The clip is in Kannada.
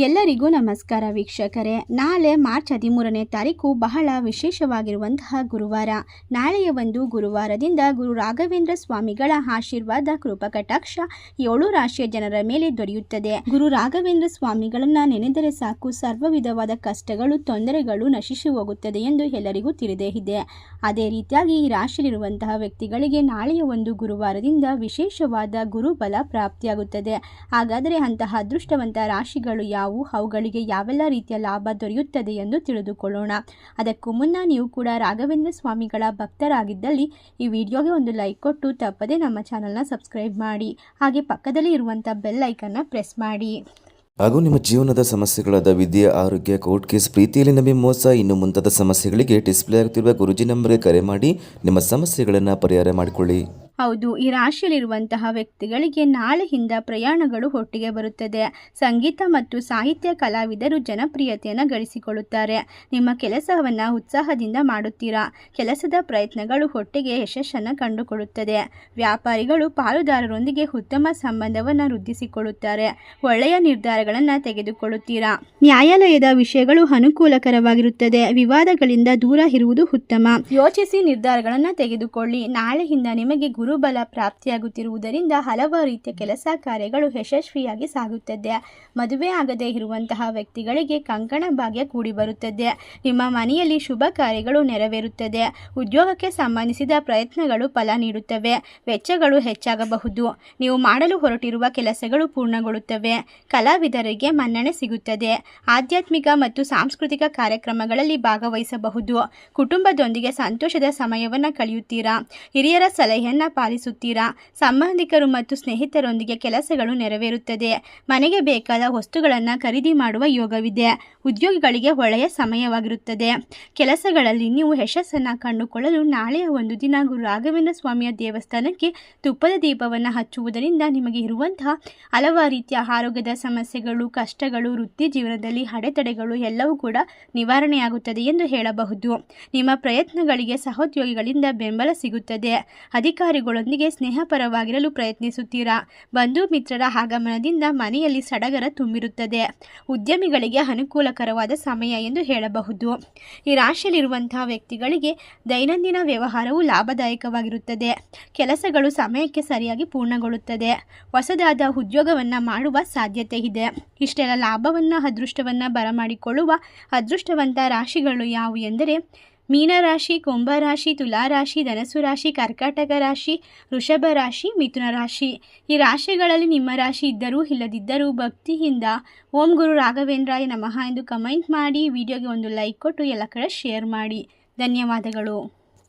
ಎಲ್ಲರಿಗೂ ನಮಸ್ಕಾರ ವೀಕ್ಷಕರೇ. ನಾಳೆ ಮಾರ್ಚ್ 13ನೇ ತಾರೀಕು ಬಹಳ ವಿಶೇಷವಾಗಿರುವಂತಹ ಗುರುವಾರ. ನಾಳೆಯ ಒಂದು ಗುರುವಾರದಿಂದ ಗುರು ರಾಘವೇಂದ್ರ ಸ್ವಾಮಿಗಳ ಆಶೀರ್ವಾದ ಕೃಪಕಟಾಕ್ಷ 7 ರಾಶಿಯ ಜನರ ಮೇಲೆ ದೊರೆಯುತ್ತದೆ. ಗುರು ರಾಘವೇಂದ್ರ ಸ್ವಾಮಿಗಳನ್ನ ನೆನೆದರೆ ಸಾಕು, ಸರ್ವ ವಿಧವಾದ ಕಷ್ಟಗಳು, ತೊಂದರೆಗಳು ನಶಿಸಿ ಹೋಗುತ್ತದೆ ಎಂದು ಎಲ್ಲರಿಗೂ ತಿಳಿದೇ ಇದೆ. ಅದೇ ರೀತಿಯಾಗಿ ಈ ರಾಶಿಯಲ್ಲಿರುವಂತಹ ವ್ಯಕ್ತಿಗಳಿಗೆ ನಾಳೆಯ ಒಂದು ಗುರುವಾರದಿಂದ ವಿಶೇಷವಾದ ಗುರುಬಲ ಪ್ರಾಪ್ತಿಯಾಗುತ್ತದೆ. ಹಾಗಾದರೆ ಅಂತಹ ಅದೃಷ್ಟವಂತ ರಾಶಿಗಳು ಅವುಗಳಿಗೆ ಯಾವೆಲ್ಲ ರೀತಿಯ ಲಾಭ ದೊರೆಯುತ್ತದೆ ಎಂದು ತಿಳಿದುಕೊಳ್ಳೋಣ. ಅದಕ್ಕೂ ಮುನ್ನ ನೀವು ಕೂಡ ರಾಘವೇಂದ್ರ ಸ್ವಾಮಿಗಳ ಭಕ್ತರಾಗಿದ್ದಲ್ಲಿ ಈ ವಿಡಿಯೋಗೆ ಒಂದು ಲೈಕ್ ಕೊಟ್ಟು ತಪ್ಪದೆ ನಮ್ಮ ಚಾನಲ್ನ ಸಬ್ಸ್ಕ್ರೈಬ್ ಮಾಡಿ. ಹಾಗೆ ಪಕ್ಕದಲ್ಲಿ ಇರುವಂಥ ಬೆಲ್ ಐಕನ್ನ ಪ್ರೆಸ್ ಮಾಡಿ. ಹಾಗೂ ನಿಮ್ಮ ಜೀವನದ ಸಮಸ್ಯೆಗಳಾದ ವಿದ್ಯೆ, ಆರೋಗ್ಯ, ಕೋರ್ಟ್ ಕೇಸ್, ಪ್ರೀತಿಯಲ್ಲಿ ನಂಬಿ ಮೋಸ, ಇನ್ನು ಮುಂತಾದ ಸಮಸ್ಯೆಗಳಿಗೆ ಡಿಸ್ಪ್ಲೇ ಆಗುತ್ತಿರುವ ಗುರುಜಿ ನಂಬರ್ಗೆ ಕರೆ ಮಾಡಿ ನಿಮ್ಮ ಸಮಸ್ಯೆಗಳನ್ನು ಪರಿಹಾರ ಮಾಡಿಕೊಳ್ಳಿ. ಹೌದು, ಈ ರಾಶಿಯಲ್ಲಿರುವಂತಹ ವ್ಯಕ್ತಿಗಳಿಗೆ ನಾಳೆಯಿಂದ ಪ್ರಯಾಣಗಳು ಒಟ್ಟಿಗೆ ಬರುತ್ತದೆ. ಸಂಗೀತ ಮತ್ತು ಸಾಹಿತ್ಯ ಕಲಾವಿದರು ಜನಪ್ರಿಯತೆಯನ್ನು ಗಳಿಸಿಕೊಳ್ಳುತ್ತಾರೆ. ನಿಮ್ಮ ಕೆಲಸವನ್ನು ಉತ್ಸಾಹದಿಂದ ಮಾಡುತ್ತೀರಾ. ಕೆಲಸದ ಪ್ರಯತ್ನಗಳು ಒಟ್ಟಿಗೆ ಯಶಸ್ಸನ್ನು ಕಂಡುಕೊಳ್ಳುತ್ತದೆ. ವ್ಯಾಪಾರಿಗಳು ಪಾಲುದಾರರೊಂದಿಗೆ ಉತ್ತಮ ಸಂಬಂಧವನ್ನು ವೃದ್ಧಿಸಿಕೊಳ್ಳುತ್ತಾರೆ. ಒಳ್ಳೆಯ ನಿರ್ಧಾರಗಳನ್ನು ತೆಗೆದುಕೊಳ್ಳುತ್ತೀರಾ. ನ್ಯಾಯಾಲಯದ ವಿಷಯಗಳು ಅನುಕೂಲಕರವಾಗಿರುತ್ತದೆ. ವಿವಾದಗಳಿಂದ ದೂರ ಇರುವುದು ಉತ್ತಮ. ಯೋಚಿಸಿ ನಿರ್ಧಾರಗಳನ್ನು ತೆಗೆದುಕೊಳ್ಳಿ. ನಾಳೆಯಿಂದ ನಿಮಗೆ ಗುರುಬಲ ಪ್ರಾಪ್ತಿಯಾಗುತ್ತಿರುವುದರಿಂದ ಹಲವಾರು ರೀತಿಯ ಕೆಲಸ ಕಾರ್ಯಗಳು ಯಶಸ್ವಿಯಾಗಿ ಸಾಗುತ್ತದೆ. ಮದುವೆ ಆಗದೇ ಇರುವಂತಹ ವ್ಯಕ್ತಿಗಳಿಗೆ ಕಂಕಣ ಭಾಗ್ಯ ಕೂಡಿ ಬರುತ್ತದೆ. ನಿಮ್ಮ ಮನೆಯಲ್ಲಿ ಶುಭ ಕಾರ್ಯಗಳು ನೆರವೇರುತ್ತದೆ. ಉದ್ಯೋಗಕ್ಕೆ ಸಂಬಂಧಿಸಿದ ಪ್ರಯತ್ನಗಳು ಫಲ ನೀಡುತ್ತವೆ. ವೆಚ್ಚಗಳು ಹೆಚ್ಚಾಗಬಹುದು. ನೀವು ಮಾಡಲು ಹೊರಟಿರುವ ಕೆಲಸಗಳು ಪೂರ್ಣಗೊಳ್ಳುತ್ತವೆ. ಕಲಾವಿದರಿಗೆ ಮನ್ನಣೆ ಸಿಗುತ್ತದೆ. ಆಧ್ಯಾತ್ಮಿಕ ಮತ್ತು ಸಾಂಸ್ಕೃತಿಕ ಕಾರ್ಯಕ್ರಮಗಳಲ್ಲಿ ಭಾಗವಹಿಸಬಹುದು. ಕುಟುಂಬದೊಂದಿಗೆ ಸಂತೋಷದ ಸಮಯವನ್ನು ಕಳೆಯುತ್ತೀರಾ. ಹಿರಿಯರ ಸಲಹೆಯನ್ನು ಪಾಲಿಸುತ್ತೀರಾ. ಸಂಬಂಧಿಕರು ಮತ್ತು ಸ್ನೇಹಿತರೊಂದಿಗೆ ಕೆಲಸಗಳು ನೆರವೇರುತ್ತದೆ. ಮನೆಗೆ ಬೇಕಾದ ವಸ್ತುಗಳನ್ನು ಖರೀದಿ ಮಾಡುವ ಯೋಗವಿದೆ. ಉದ್ಯೋಗಿಗಳಿಗೆ ಒಳ್ಳೆಯ ಸಮಯವಾಗಿರುತ್ತದೆ. ಕೆಲಸಗಳಲ್ಲಿ ನೀವು ಯಶಸ್ಸನ್ನು ಕಂಡುಕೊಳ್ಳಲು ನಾಳೆಯ ಒಂದು ದಿನ ಗುರು ರಾಘವೇಂದ್ರ ಸ್ವಾಮಿಯ ದೇವಸ್ಥಾನಕ್ಕೆ ತುಪ್ಪದ ದೀಪವನ್ನು ಹಚ್ಚುವುದರಿಂದ ನಿಮಗೆ ಇರುವಂತಹ ಹಲವಾರು ರೀತಿಯ ಆರೋಗ್ಯದ ಸಮಸ್ಯೆಗಳು, ಕಷ್ಟಗಳು, ವೃತ್ತಿ ಜೀವನದಲ್ಲಿ ಅಡೆತಡೆಗಳು ಎಲ್ಲವೂ ಕೂಡ ನಿವಾರಣೆಯಾಗುತ್ತದೆ ಎಂದು ಹೇಳಬಹುದು. ನಿಮ್ಮ ಪ್ರಯತ್ನಗಳಿಗೆ ಸಹೋದ್ಯೋಗಿಗಳಿಂದ ಬೆಂಬಲ ಸಿಗುತ್ತದೆ. ಅಧಿಕಾರಿಗಳೊಂದಿಗೆ ಸ್ನೇಹಪರವಾಗಿರಲು ಪ್ರಯತ್ನಿಸುತ್ತೀರಾ. ಬಂಧು ಮಿತ್ರರ ಆಗಮನದಿಂದ ಮನೆಯಲ್ಲಿ ಸಡಗರ ತುಂಬಿರುತ್ತದೆ. ಉದ್ಯಮಿಗಳಿಗೆ ಅನುಕೂಲಕರವಾದ ಸಮಯ ಎಂದು ಹೇಳಬಹುದು. ಈ ರಾಶಿಯಲ್ಲಿರುವಂತಹ ವ್ಯಕ್ತಿಗಳಿಗೆ ದೈನಂದಿನ ವ್ಯವಹಾರವು ಲಾಭದಾಯಕವಾಗಿರುತ್ತದೆ. ಕೆಲಸಗಳು ಸಮಯಕ್ಕೆ ಸರಿಯಾಗಿ ಪೂರ್ಣಗೊಳ್ಳುತ್ತದೆ. ಹೊಸದಾದ ಉದ್ಯೋಗವನ್ನು ಮಾಡುವ ಸಾಧ್ಯತೆ ಇದೆ. ಇಷ್ಟೆಲ್ಲ ಲಾಭವನ್ನು, ಅದೃಷ್ಟವನ್ನು ಬರಮಾಡಿಕೊಳ್ಳುವ ಅದೃಷ್ಟವಂತ ರಾಶಿಗಳು ಯಾವುವು ಎಂದರೆ ಮೀನರಾಶಿ, ಕುಂಭರಾಶಿ, ತುಲಾರಾಶಿ, ಧನಸ್ಸು ರಾಶಿ, ಕರ್ಕಾಟಕ ರಾಶಿ, ವೃಷಭ ರಾಶಿ, ಮಿಥುನ ರಾಶಿ. ಈ ರಾಶಿಗಳಲ್ಲಿ ನಿಮ್ಮ ರಾಶಿ ಇದ್ದರೂ ಇಲ್ಲದಿದ್ದರೂ ಭಕ್ತಿಯಿಂದ ಓಂ ಗುರು ರಾಘವೇಂದ್ರಾಯ ನಮಃ ಎಂದು ಕಮೆಂಟ್ ಮಾಡಿ. ವಿಡಿಯೋಗೆ ಒಂದು ಲೈಕ್ ಕೊಟ್ಟು ಎಲ್ಲ ಕಡೆ ಶೇರ್ ಮಾಡಿ. ಧನ್ಯವಾದಗಳು.